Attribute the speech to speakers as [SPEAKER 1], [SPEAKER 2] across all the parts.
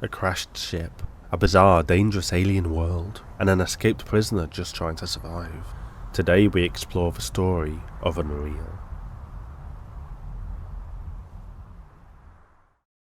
[SPEAKER 1] A crashed ship, a bizarre, dangerous alien world, and an escaped prisoner just trying to survive. Today we explore the story of Unreal.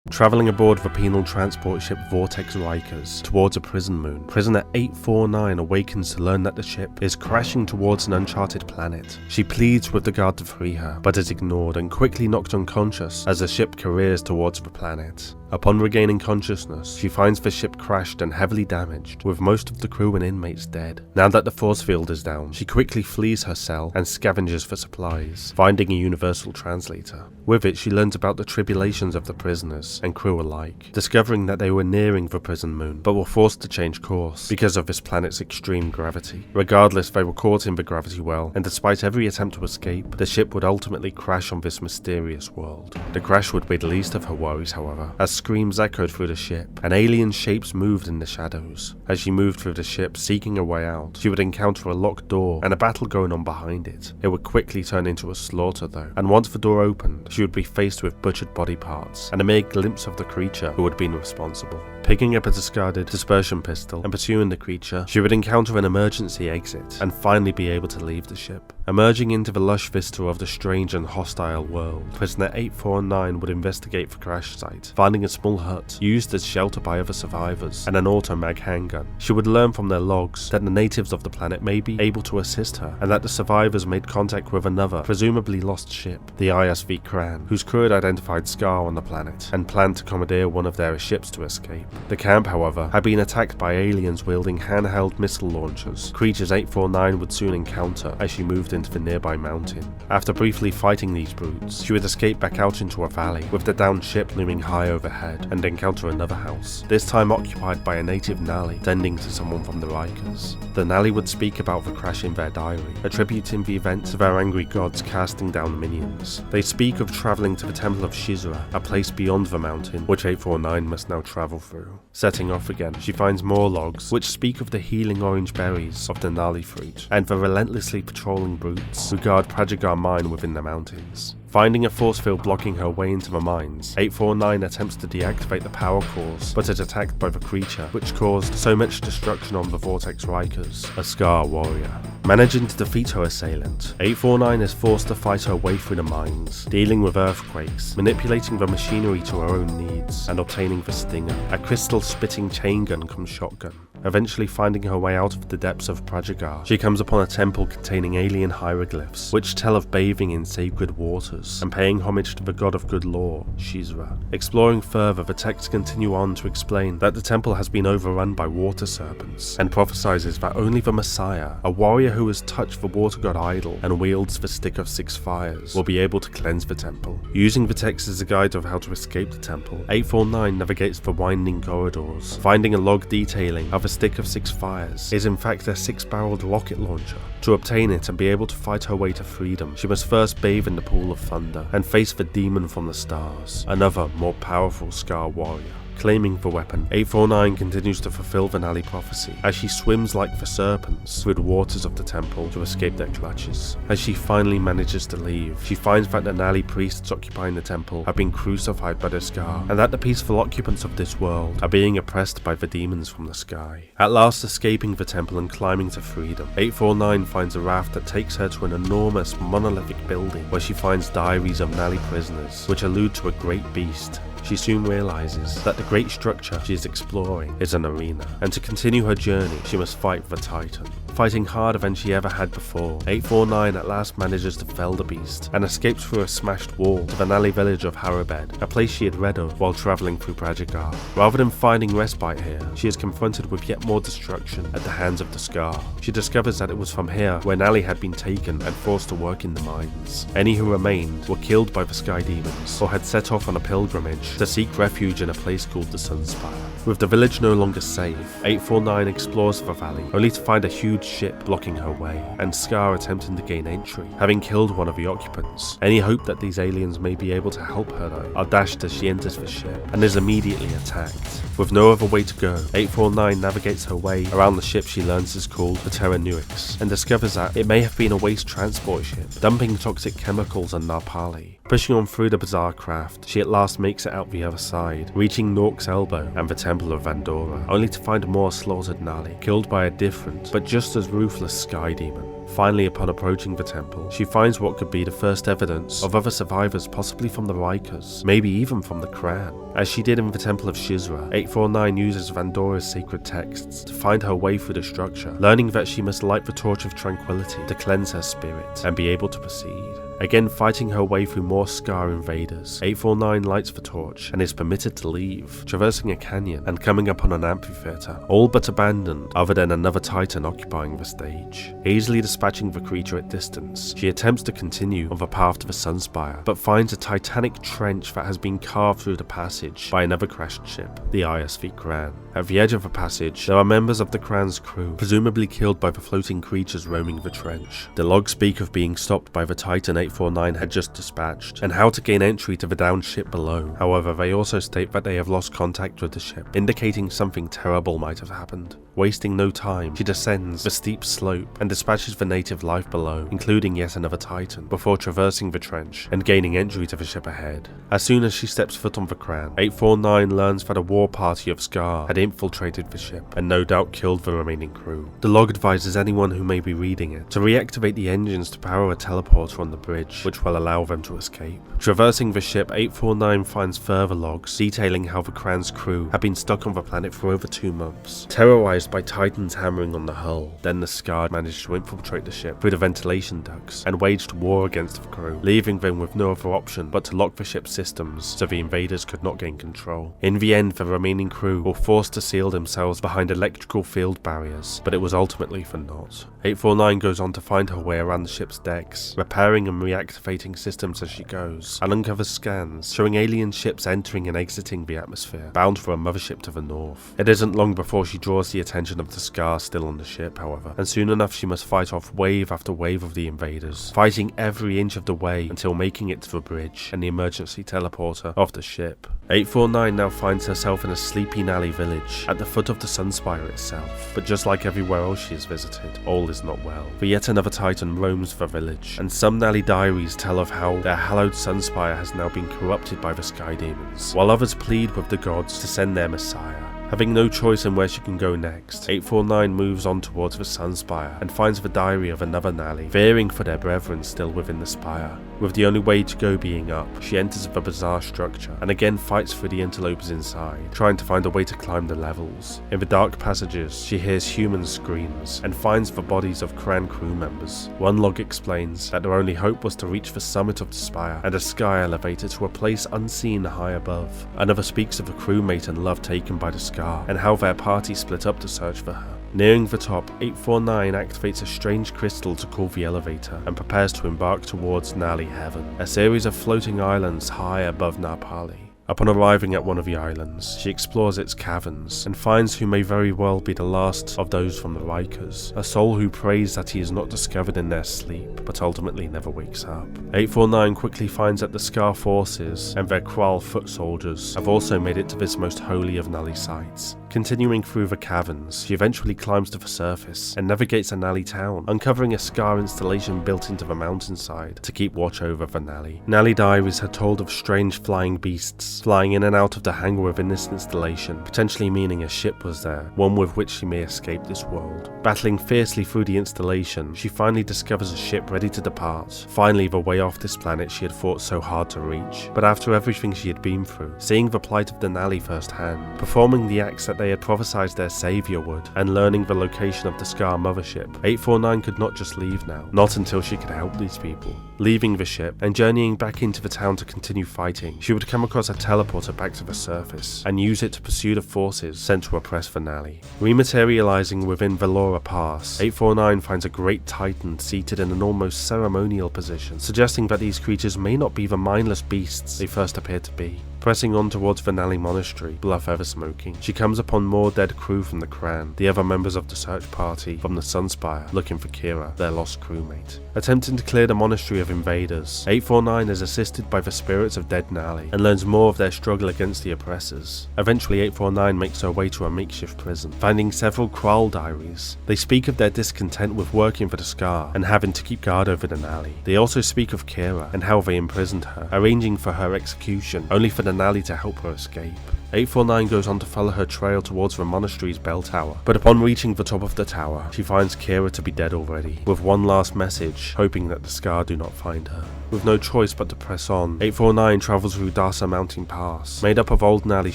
[SPEAKER 1] Travelling aboard the penal transport ship Vortex Rikers towards a prison moon, prisoner 849 awakens to learn that the ship is crashing towards an uncharted planet. She pleads with the guard to free her, but is ignored and quickly knocked unconscious as the ship careers towards the planet. Upon regaining consciousness, she finds the ship crashed and heavily damaged, with most of the crew and inmates dead. Now that the force field is down, she quickly flees her cell and scavenges for supplies, finding a universal translator. With it, she learns about the tribulations of the prisoners and crew alike, discovering that they were nearing the prison moon, but were forced to change course because of this planet's extreme gravity. Regardless, they were caught in the gravity well, and despite every attempt to escape, the ship would ultimately crash on this mysterious world. The crash would be the least of her worries, however, as screams echoed through the ship, and alien shapes moved in the shadows. As she moved through the ship, seeking a way out, she would encounter a locked door and a battle going on behind it. It would quickly turn into a slaughter though, and once the door opened, she would be faced with butchered body parts and a mere glimpse of the creature who had been responsible. Picking up a discarded dispersion pistol and pursuing the creature, she would encounter an emergency exit and finally be able to leave the ship. Emerging into the lush vista of the strange and hostile world, prisoner 849 would investigate the crash site, finding a small hut used as shelter by other survivors and an auto-mag handgun. She would learn from their logs that the natives of the planet may be able to assist her, and that the survivors made contact with another, presumably lost ship, the ISV Crane, whose crew had identified Scar on the planet and planned to commandeer one of their ships to escape. The camp, however, had been attacked by aliens wielding handheld missile launchers, creatures 849 would soon encounter as she moved into the nearby mountain. After briefly fighting these brutes, she would escape back out into a valley, with the downed ship looming high overhead, and encounter another house, this time occupied by a native Nali, tending to someone from the Rikers. The Nali would speak about the crash in their diary, attributing the event to their angry gods casting down minions. They speak of travelling to the Temple of Shizra, a place beyond the mountain, which 849 must now travel through. Setting off again, she finds more logs, which speak of the healing orange berries of the Nali fruit, and the relentlessly patrolling brutes who guard Prajagar mine within the mountains. Finding a force field blocking her way into the mines, 849 attempts to deactivate the power cores, but is attacked by the creature, which caused so much destruction on the Vortex Rikers, a Scar warrior. Managing to defeat her assailant, 849 is forced to fight her way through the mines, dealing with earthquakes, manipulating the machinery to her own needs, and obtaining the Stinger, a crystal-spitting chain gun cum shotgun. Eventually finding her way out of the depths of Prajagar, she comes upon a temple containing alien hieroglyphs, which tell of bathing in sacred waters, and paying homage to the god of good law, Shizra. Exploring further, the texts continue on to explain that the temple has been overrun by water serpents, and prophesizes that only the Messiah, a warrior who has touched the water god idol and wields the stick of 6 fires, will be able to cleanse the temple. Using the text as a guide of how to escape the temple, 849 navigates the winding corridors, finding a log detailing how the stick of 6 fires is in fact a 6-barreled rocket launcher. To obtain it and be able to fight her way to freedom, she must first bathe in the pool of thunder and face the demon from the stars, another more powerful Scar warrior. Claiming the weapon, 849 continues to fulfill the Nali prophecy as she swims like the serpents through the waters of the temple to escape their clutches. As she finally manages to leave, she finds that the Nali priests occupying the temple have been crucified by the Scar, and that the peaceful occupants of this world are being oppressed by the demons from the sky. At last escaping the temple and climbing to freedom, 849 finds a raft that takes her to an enormous monolithic building where she finds diaries of Nali prisoners, which allude to a great beast. She soon realizes that the great structure she is exploring is an arena, and to continue her journey, she must fight the Titan. Fighting harder than she ever had before, 849 at last manages to fell the beast, and escapes through a smashed wall to the Nali village of Harabed, a place she had read of while travelling through Prajagar. Rather than finding respite here, she is confronted with yet more destruction at the hands of the Scar. She discovers that it was from here where Nali had been taken and forced to work in the mines. Any who remained were killed by the Sky Demons, or had set off on a pilgrimage to seek refuge in a place called the Sunspire. With the village no longer safe, 849 explores the valley, only to find a huge ship blocking her way, and Scar attempting to gain entry, having killed one of the occupants. Any hope that these aliens may be able to help her though are dashed as she enters the ship, and is immediately attacked. With no other way to go, 849 navigates her way around the ship she learns is called the Terra Nuix, and discovers that it may have been a waste transport ship, dumping toxic chemicals on Na Pali. Pushing on through the bizarre craft, she at last makes it out the other side, reaching Nork's elbow and the Temple of Vandora, only to find more slaughtered Nali, killed by a different but just as ruthless sky demon. Finally, upon approaching the temple, she finds what could be the first evidence of other survivors, possibly from the Rikers, maybe even from the Crane. As she did in the Temple of Shizra, 849 uses Vandora's sacred texts to find her way through the structure, learning that she must light the torch of tranquility to cleanse her spirit and be able to proceed. Again fighting her way through more Scar invaders, 849 lights the torch and is permitted to leave, traversing a canyon and coming upon an amphitheater, all but abandoned other than another Titan occupying the stage. Easily dispatching the creature at distance, she attempts to continue on the path to the Sunspire, but finds a titanic trench that has been carved through the passage by another crashed ship, the ISV Crane. At the edge of the passage, there are members of the Crane's crew, presumably killed by the floating creatures roaming the trench. The logs speak of being stopped by the Titan 849 had just dispatched, and how to gain entry to the downed ship below. However, they also state that they have lost contact with the ship, indicating something terrible might have happened. Wasting no time, she descends the steep slope and dispatches the native life below, including yet another Titan, before traversing the trench and gaining entry to the ship ahead. As soon as she steps foot on the Crane, 849 learns that a war party of Scar had infiltrated the ship and no doubt killed the remaining crew. The log advises anyone who may be reading it to reactivate the engines to power a teleporter on the bridge, which will allow them to escape. Traversing the ship, 849 finds further logs detailing how the Crane's crew had been stuck on the planet for over 2 months, terrorized by Titans hammering on the hull. Then the Scar managed to infiltrate the ship through the ventilation ducts and waged war against the crew, leaving them with no other option but to lock the ship's systems so the invaders could not gain control. In the end, the remaining crew were forced to seal themselves behind electrical field barriers, but it was ultimately for naught. 849 goes on to find her way around the ship's decks, repairing and reactivating systems as she goes, and uncovers scans showing alien ships entering and exiting the atmosphere, bound for a mothership to the north. It isn't long before she draws the attention of the Scar still on the ship, however, and soon enough she must fight off wave after wave of the invaders, fighting every inch of the way until making it to the bridge and the emergency teleporter of the ship. 849 now finds herself in a sleepy Nali village at the foot of the Sunspire itself, but just like everywhere else she has visited, all is not well. For yet another Titan roams the village, and some Nali diaries tell of how their hallowed Sunspire has now been corrupted by the Sky Demons, while others plead with the gods to send their Messiah. Having no choice in where she can go next, 849 moves on towards the Sunspire and finds the diary of another Nali, fearing for their brethren still within the spire. With the only way to go being up, she enters the bizarre structure and again fights through the interlopes inside, trying to find a way to climb the levels. In the dark passages, she hears human screams and finds the bodies of Crane crew members. One log explains that their only hope was to reach the summit of the spire and a sky elevator to a place unseen high above. Another speaks of a crewmate and love taken by the Scar, and how their party split up to search for her. Nearing the top, 849 activates a strange crystal to call the elevator and prepares to embark towards Nali Heaven, a series of floating islands high above Na Pali. Upon arriving at one of the islands, she explores its caverns and finds who may very well be the last of those from the Rikers, a soul who prays that he is not discovered in their sleep, but ultimately never wakes up. 849 quickly finds that the Scar forces and their Kral foot soldiers have also made it to this most holy of Nali sites. Continuing through the caverns, she eventually climbs to the surface and navigates a Nali town, uncovering a Scar installation built into the mountainside to keep watch over the Nali. Nali diaries had told of strange flying beasts flying in and out of the hangar within this installation, potentially meaning a ship was there, one with which she may escape this world. Battling fiercely through the installation, she finally discovers a ship ready to depart, finally the way off this planet she had fought so hard to reach. But after everything she had been through, seeing the plight of the Nali firsthand, performing the acts that they had prophesied their saviour would, and learning the location of the Scar mothership, 849 could not just leave now, not until she could help these people. Leaving the ship and journeying back into the town to continue fighting, she would come across a teleporter back to the surface and use it to pursue the forces sent to oppress the Nali. Rematerializing within Velora Pass, 849 finds a great Titan seated in an almost ceremonial position, suggesting that these creatures may not be the mindless beasts they first appeared to be. Pressing on towards the Nali monastery, bluff ever smoking, she comes upon more dead crew from the Crane, the other members of the search party from the Sunspire looking for Kira, their lost crewmate. Attempting to clear the monastery of invaders, 849 is assisted by the spirits of dead Nali and learns more of their struggle against the oppressors. Eventually 849 makes her way to a makeshift prison, finding several Kral diaries. They speak of their discontent with working for the Scar and having to keep guard over the Nali. They also speak of Kira and how they imprisoned her, arranging for her execution, only for the Nali to help her escape. 849 goes on to follow her trail towards the monastery's bell tower, but upon reaching the top of the tower, she finds Kira to be dead already, with one last message, hoping that the Scar do not find her. With no choice but to press on, 849 travels through Dasa Mountain Pass, made up of old Nali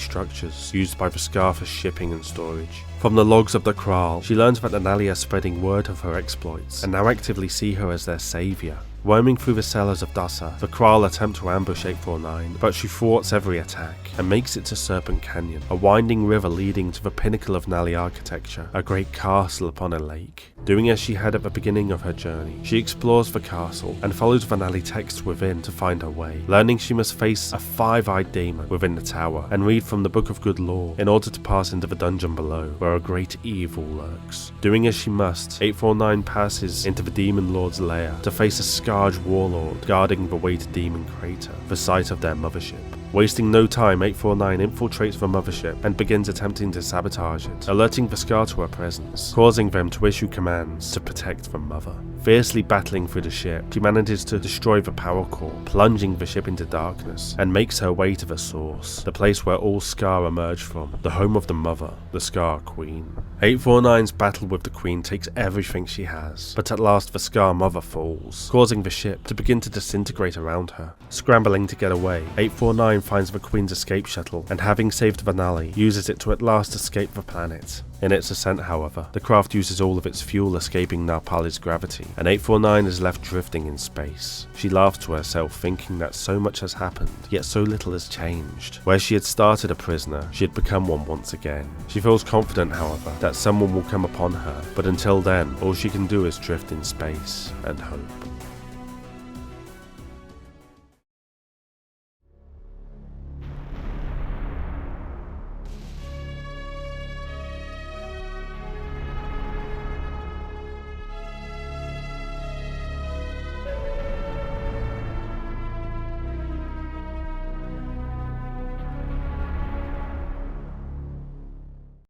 [SPEAKER 1] structures used by the Scar for shipping and storage. From the logs of the Kral, she learns that the Nali are spreading word of her exploits, and now actively see her as their saviour. Roaming through the cellars of Dasa, the Kral attempt to ambush 849, but she thwarts every attack and makes it to Serpent Canyon, a winding river leading to the pinnacle of Nali architecture, a great castle upon a lake. Doing as she had at the beginning of her journey, she explores the castle and follows the Nali text within to find her way, learning she must face a five-eyed demon within the tower and read from the Book of Good Lore in order to pass into the dungeon below, where a great evil lurks. Doing as she must, 849 passes into the Demon Lord's lair to face a Scarred warlord guarding the way to Demon Crater, the site of their mothership. Wasting no time, 849 infiltrates the mothership and begins attempting to sabotage it, alerting the Scar to her presence, causing them to issue commands to protect the mother. Fiercely battling through the ship, she manages to destroy the power core, plunging the ship into darkness, and makes her way to the source, the place where all Scar emerge from, the home of the mother, the Scar Queen. 849's battle with the Queen takes everything she has, but at last the Scar mother falls, causing the ship to begin to disintegrate around her. Scrambling to get away, 849 finds the Queen's escape shuttle, and having saved the Nali, uses it to at last escape the planet. In its ascent, however, the craft uses all of its fuel escaping Na Pali's gravity, and 849 is left drifting in space. She laughs to herself, thinking that so much has happened, yet so little has changed. Where she had started a prisoner, she had become one once again. She feels confident, however, that someone will come upon her, but until then, all she can do is drift in space and hope.